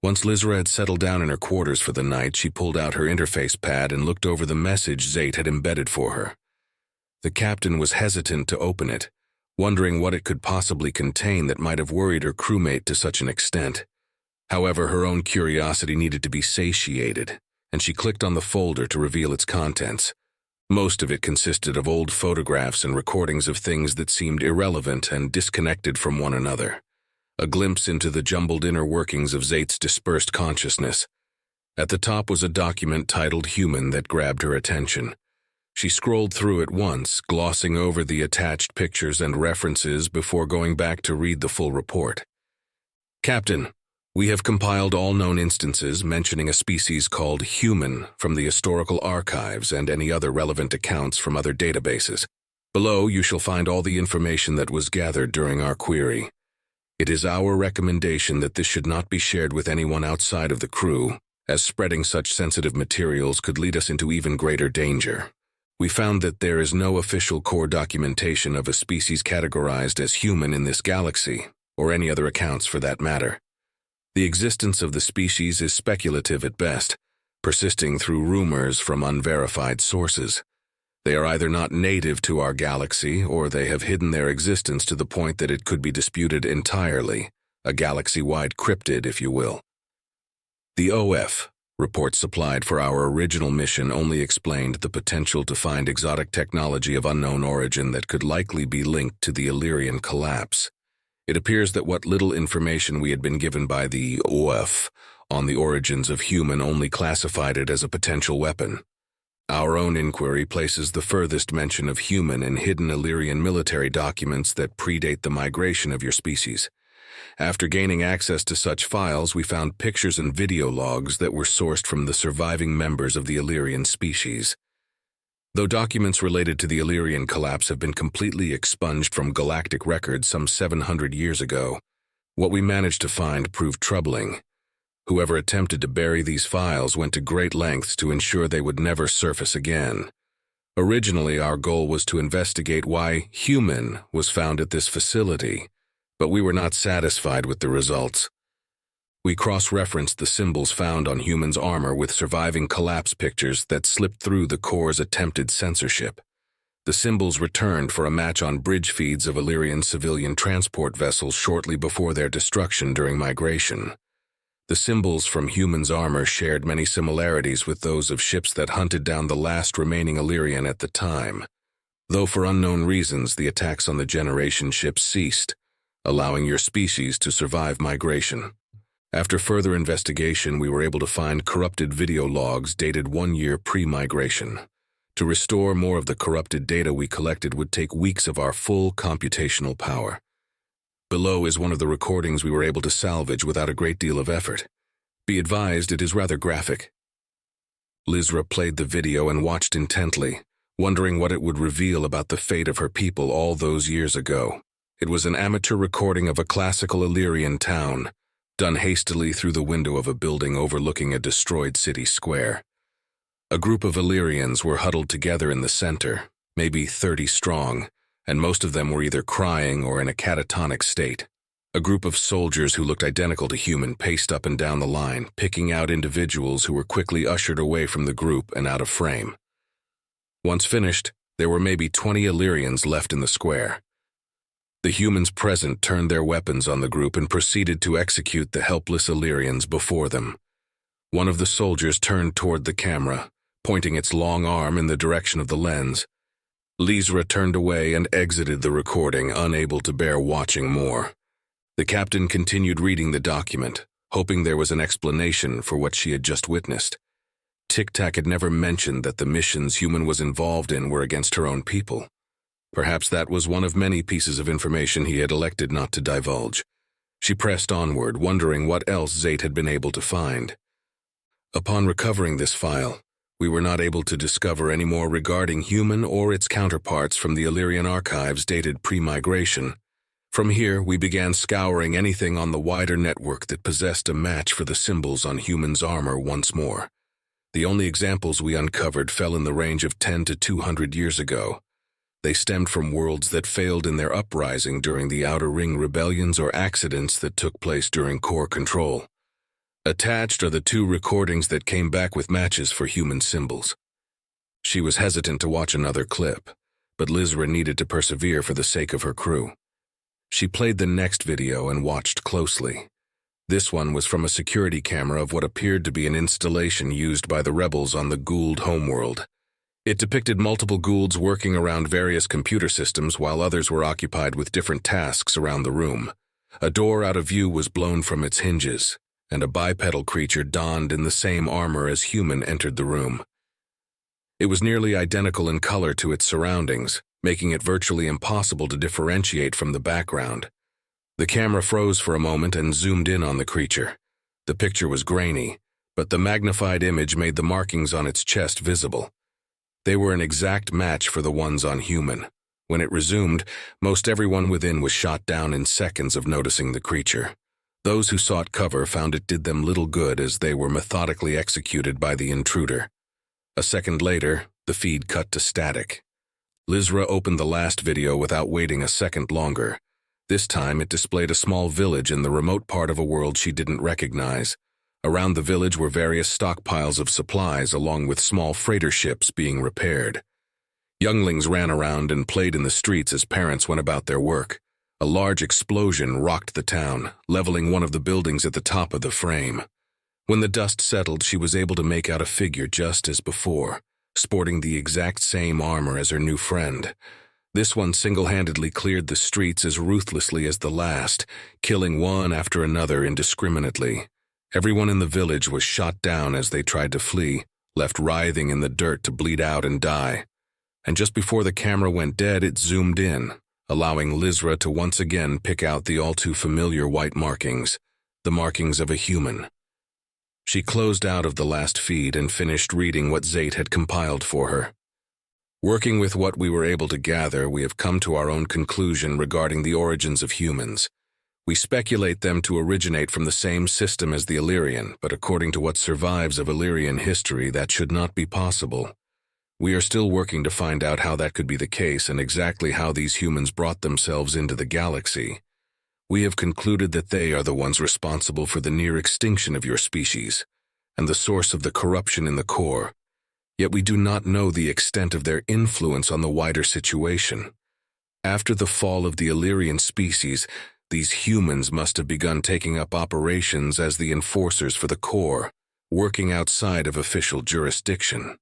Once Lizra had settled down in her quarters for the night, she pulled out her interface pad and looked over the message Zate had embedded for her. The captain was hesitant to open it, wondering what it could possibly contain that might have worried her crewmate to such an extent. However, her own curiosity needed to be satiated, and she clicked on the folder to reveal its contents. Most of it consisted of old photographs and recordings of things that seemed irrelevant and disconnected from one another. A glimpse into the jumbled inner workings of Zate's dispersed consciousness. At the top was a document titled Human that grabbed her attention. She scrolled through it once, glossing over the attached pictures and references before going back to read the full report. Captain, we have compiled all known instances mentioning a species called human from the historical archives and any other relevant accounts from other databases. Below, you shall find all the information that was gathered during our query. It is our recommendation that this should not be shared with anyone outside of the crew, as spreading such sensitive materials could lead us into even greater danger. We found that there is no official core documentation of a species categorized as human in this galaxy, or any other accounts for that matter. The existence of the species is speculative at best, persisting through rumors from unverified sources. They are either not native to our galaxy, or they have hidden their existence to the point that it could be disputed entirely, a galaxy-wide cryptid, if you will. The OF report supplied for our original mission only explained the potential to find exotic technology of unknown origin that could likely be linked to the Illyrian collapse. It appears that what little information we had been given by the OF on the origins of human only classified it as a potential weapon. Our own inquiry places the furthest mention of human in hidden Illyrian military documents that predate the migration of your species. After gaining access to such files, we found pictures and video logs that were sourced from the surviving members of the Illyrian species. Though documents related to the Illyrian collapse have been completely expunged from galactic records some 700 years ago, what we managed to find proved troubling. Whoever attempted to bury these files went to great lengths to ensure they would never surface again. Originally, our goal was to investigate why human was found at this facility, but we were not satisfied with the results. We cross-referenced the symbols found on humans' armor with surviving collapse pictures that slipped through the Corps' attempted censorship. The symbols returned for a match on bridge feeds of Illyrian civilian transport vessels shortly before their destruction during migration. The symbols from humans' armor shared many similarities with those of ships that hunted down the last remaining Illyrian at the time, though for unknown reasons the attacks on the Generation ships ceased, allowing your species to survive migration. After further investigation, we were able to find corrupted video logs dated 1 year pre-migration. To restore more of the corrupted data we collected would take weeks of our full computational power. Below is one of the recordings we were able to salvage without a great deal of effort. Be advised, it is rather graphic. Lizra played the video and watched intently, wondering what it would reveal about the fate of her people all those years ago. It was an amateur recording of a classical Illyrian town, done hastily through the window of a building overlooking a destroyed city square. A group of Illyrians were huddled together in the center, maybe 30 strong, and most of them were either crying or in a catatonic state. A group of soldiers who looked identical to human paced up and down the line, picking out individuals who were quickly ushered away from the group and out of frame. Once finished, there were maybe 20 Illyrians left in the square. The humans present turned their weapons on the group and proceeded to execute the helpless Illyrians before them. One of the soldiers turned toward the camera, pointing its long arm in the direction of the lens. Lizra turned away and exited the recording, unable to bear watching more. The captain continued reading the document, hoping there was an explanation for what she had just witnessed. Tic-Tac had never mentioned that the missions human was involved in were against her own people. Perhaps that was one of many pieces of information he had elected not to divulge. She pressed onward, wondering what else Zate had been able to find. Upon recovering this file, we were not able to discover any more regarding human or its counterparts from the Illyrian archives dated pre-migration. From here, we began scouring anything on the wider network that possessed a match for the symbols on humans' armor once more. The only examples we uncovered fell in the range of 10 to 200 years ago. They stemmed from worlds that failed in their uprising during the Outer Ring rebellions or accidents that took place during core control. Attached are the 2 recordings that came back with matches for human symbols. She was hesitant to watch another clip, but Lizra needed to persevere for the sake of her crew. She played the next video and watched closely. This one was from a security camera of what appeared to be an installation used by the rebels on the Gould homeworld. It depicted multiple Goulds working around various computer systems while others were occupied with different tasks around the room. A door out of view was blown from its hinges, and a bipedal creature donned in the same armor as human entered the room. It was nearly identical in color to its surroundings, making it virtually impossible to differentiate from the background. The camera froze for a moment and zoomed in on the creature. The picture was grainy, but the magnified image made the markings on its chest visible. They were an exact match for the ones on human. When it resumed, most everyone within was shot down in seconds of noticing the creature. Those who sought cover found it did them little good as they were methodically executed by the intruder. A second later, the feed cut to static. Lizra opened the last video without waiting a second longer. This time it displayed a small village in the remote part of a world she didn't recognize. Around the village were various stockpiles of supplies along with small freighter ships being repaired. Younglings ran around and played in the streets as parents went about their work. A large explosion rocked the town, leveling one of the buildings at the top of the frame. When the dust settled, she was able to make out a figure just as before, sporting the exact same armor as her new friend. This one single-handedly cleared the streets as ruthlessly as the last, killing one after another indiscriminately. Everyone in the village was shot down as they tried to flee, left writhing in the dirt to bleed out and die. And just before the camera went dead, it zoomed in, allowing Lizra to once again pick out the all-too-familiar white markings, the markings of a human. She closed out of the last feed and finished reading what Zate had compiled for her. Working with what we were able to gather, we have come to our own conclusion regarding the origins of humans. We speculate them to originate from the same system as the Illyrian, but according to what survives of Illyrian history, that should not be possible. We are still working to find out how that could be the case and exactly how these humans brought themselves into the galaxy. We have concluded that they are the ones responsible for the near extinction of your species, and the source of the corruption in the core. Yet we do not know the extent of their influence on the wider situation. After the fall of the Illyrian species, these humans must have begun taking up operations as the enforcers for the core, working outside of official jurisdiction.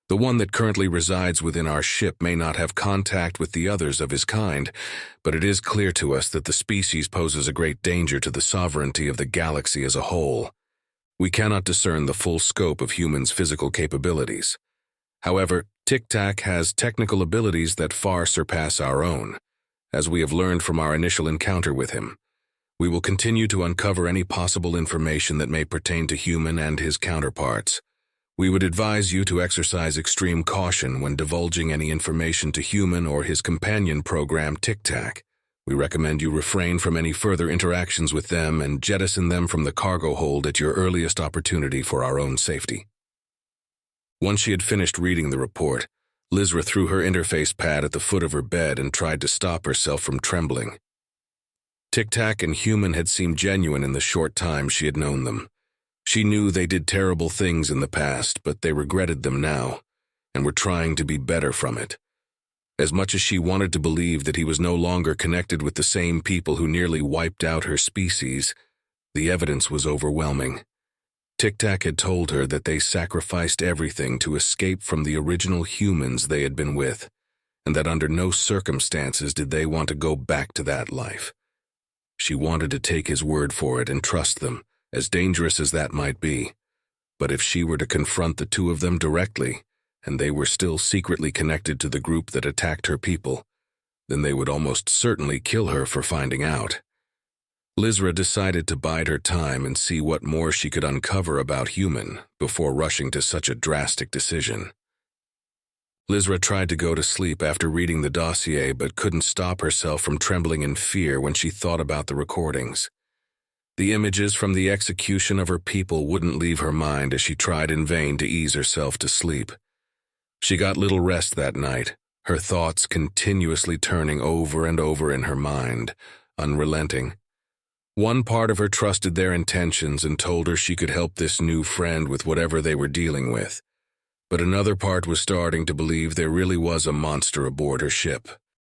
The one that currently resides within our ship may not have contact with the others of his kind, but it is clear to us that the species poses a great danger to the sovereignty of the galaxy as a whole. We cannot discern the full scope of humans' physical capabilities. However, Tic Tac has technical abilities that far surpass our own, as we have learned from our initial encounter with him. We will continue to uncover any possible information that may pertain to human and his counterparts. We would advise you to exercise extreme caution when divulging any information to human or his companion program Tic Tac. We recommend you refrain from any further interactions with them and jettison them from the cargo hold at your earliest opportunity for our own safety. Once she had finished reading the report, Lizra threw her interface pad at the foot of her bed and tried to stop herself from trembling. Tic Tac and human had seemed genuine in the short time she had known them. She knew they did terrible things in the past, but they regretted them now, and were trying to be better from it. As much as she wanted to believe that he was no longer connected with the same people who nearly wiped out her species, the evidence was overwhelming. Tic Tac had told her that they sacrificed everything to escape from the original humans they had been with, and that under no circumstances did they want to go back to that life. She wanted to take his word for it and trust them, as dangerous as that might be. But if she were to confront the two of them directly, and they were still secretly connected to the group that attacked her people, then they would almost certainly kill her for finding out. Lizra decided to bide her time and see what more she could uncover about human before rushing to such a drastic decision. Lizra tried to go to sleep after reading the dossier but couldn't stop herself from trembling in fear when she thought about the recordings. The images from the execution of her people wouldn't leave her mind as she tried in vain to ease herself to sleep. She got little rest that night, her thoughts continuously turning over and over in her mind, unrelenting. One part of her trusted their intentions and told her she could help this new friend with whatever they were dealing with. But another part was starting to believe there really was a monster aboard her ship.